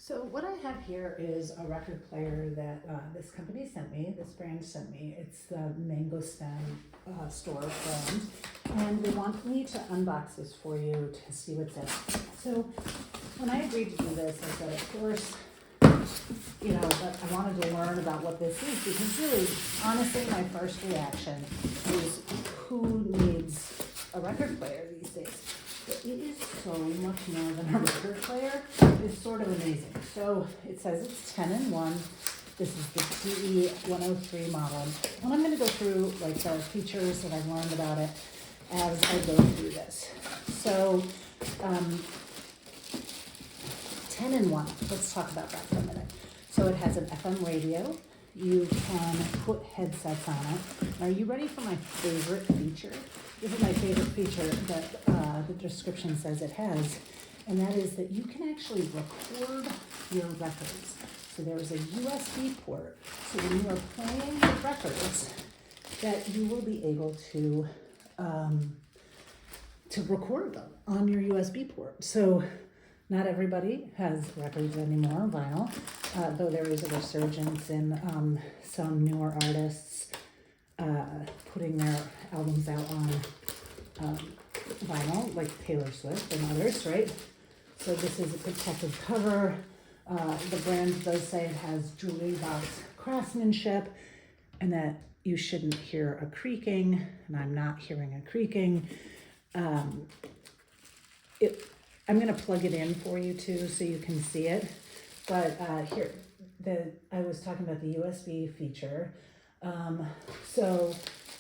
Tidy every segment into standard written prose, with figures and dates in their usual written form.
So what I have here is a record player that this company sent me, this brand sent me. It's the MANGOSTAN store brand. And they want me to unbox this for you to see what's in it. So when I agreed to do this, I said, of course, you know, but I wanted to learn about what this is because really, honestly, my first reaction is who needs a record player these days? But it is so much more than a record player. It's sort of amazing. So it says it's 10-in-1. This is the CE103 model. And I'm going to go through like the features that I've learned about it as I go through this. So 10-in-1. Let's talk about that for a minute. So it has an FM radio. You can put headsets on it. Are you ready for my favorite feature? This is my favorite feature that the description says it has, and that is that you can actually record your records. So there's a USB port, so when you are playing your records, that you will be able to record them on your USB port. So not everybody has records anymore, vinyl, though there is a resurgence in some newer artists putting their albums out on vinyl, like Taylor Swift and others, right? So this is a protective cover. The brand does say it has jewelry box craftsmanship and that you shouldn't hear a creaking, and I'm not hearing a creaking. I'm going to plug it in for you too so you can see it. But here, I was talking about the USB feature. So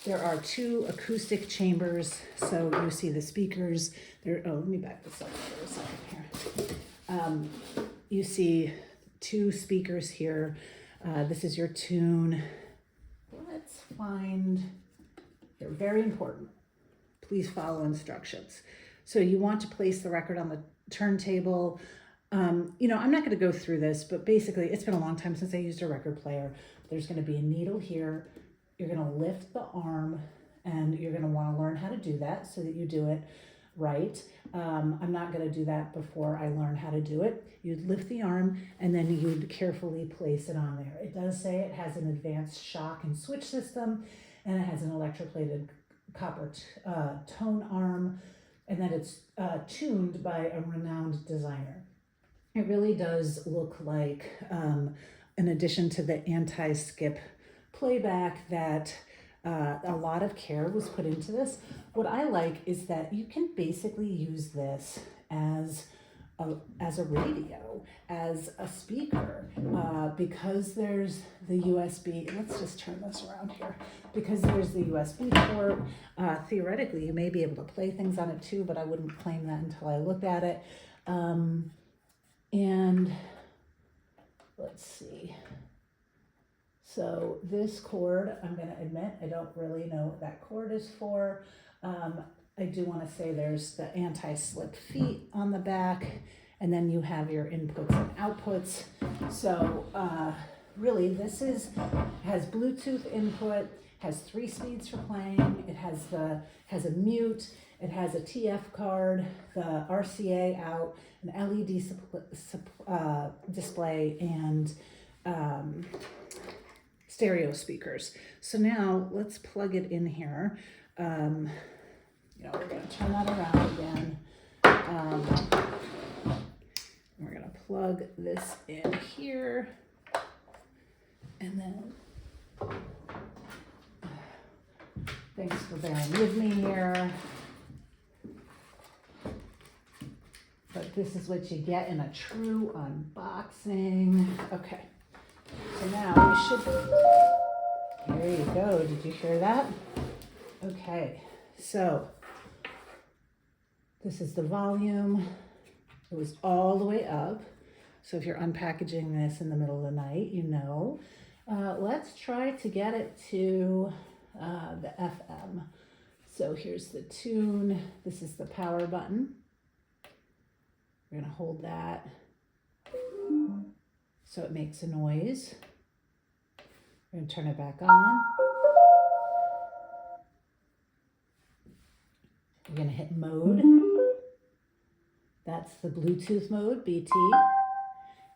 there are 2 acoustic chambers. So you see the speakers. Let me back this up for a second here. You see 2 speakers here. This is your tune. Let's find, they're very important. Please follow instructions. So you want to place the record on the turntable. You know, I'm not going to go through this, but basically it's been a long time since I used a record player. There's going to be a needle here. You're going to lift the arm and you're going to want to learn how to do that so that you do it right. I'm not going to do that before I learn how to do it. You'd lift the arm and then you'd carefully place it on there. It does say it has an advanced shock and switch system, and it has an electroplated copper tone arm, and that it's tuned by a renowned designer. It really does look like, in addition to the anti-skip playback, that a lot of care was put into this. What I like is that you can basically use this as a radio, as a speaker, because there's the USB. Let's just turn this around here. Because there's the USB port, theoretically you may be able to play things on it too, but I wouldn't claim that until I looked at it. And let's see. So this cord, I'm going to admit, I don't really know what that cord is for. I do want to say there's the anti-slip feet on the back, and then you have your inputs and outputs. So really this has Bluetooth input, has 3 speeds for playing. It has a mute. It has a TF card, the RCA out, an LED display, and stereo speakers. So now let's plug it in here. You know, we're going to turn that around again. We're going to plug this in here, and then thanks for bearing with me here. But this is what you get in a true unboxing. Okay, so now we should, there you go. Did you hear that? Okay, so this is the volume. It was all the way up. So if you're unpackaging this in the middle of the night, you know. Let's try to get it to the FM. So here's the tune. This is the power button. We're going to hold that so it makes a noise. We're going to turn it back on. We're going to hit mode. That's the Bluetooth mode, BT.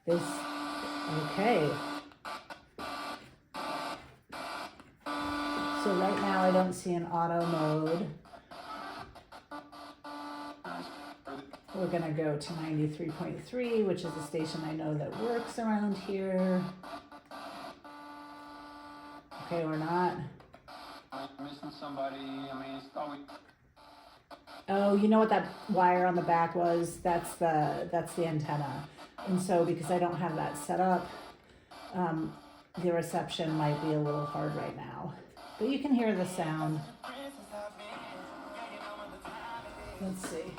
Okay. So right now I don't see an auto mode. We're gonna go to 93.3, which is a station I know that works around here. Okay, we're not. I'm missing somebody. I mean, it's probably. Oh, you know what that wire on the back was? That's the antenna. And so because I don't have that set up, the reception might be a little hard right now. But you can hear the sound. Let's see.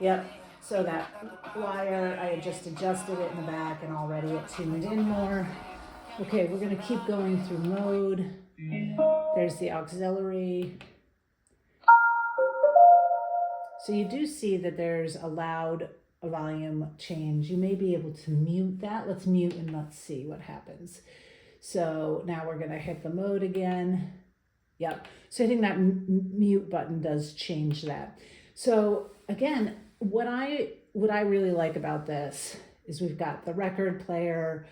Yep. So that wire, I had just adjusted it in the back and already it tuned in more. Okay, we're gonna keep going through mode. There's the auxiliary. So you do see that there's a loud volume change. You may be able to mute that. Let's mute and let's see what happens. So now we're gonna hit the mode again. Yep. So hitting that mute button does change that. So again, what I really like about this is we've got the record player.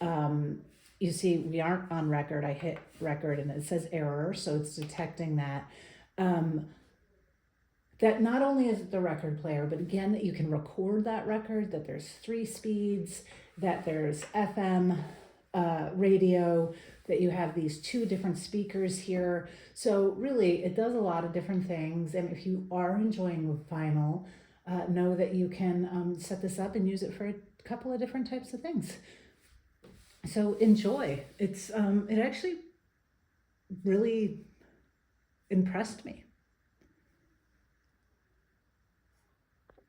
You see we aren't on record. I hit record and it says error, so it's detecting that. That not only is it the record player, but again, that you can record that record, that there's 3 speeds, that there's FM radio, that you have these 2 different speakers here. So really, it does a lot of different things. And if you are enjoying vinyl, know that you can set this up and use it for a couple of different types of things. So enjoy. It actually really impressed me.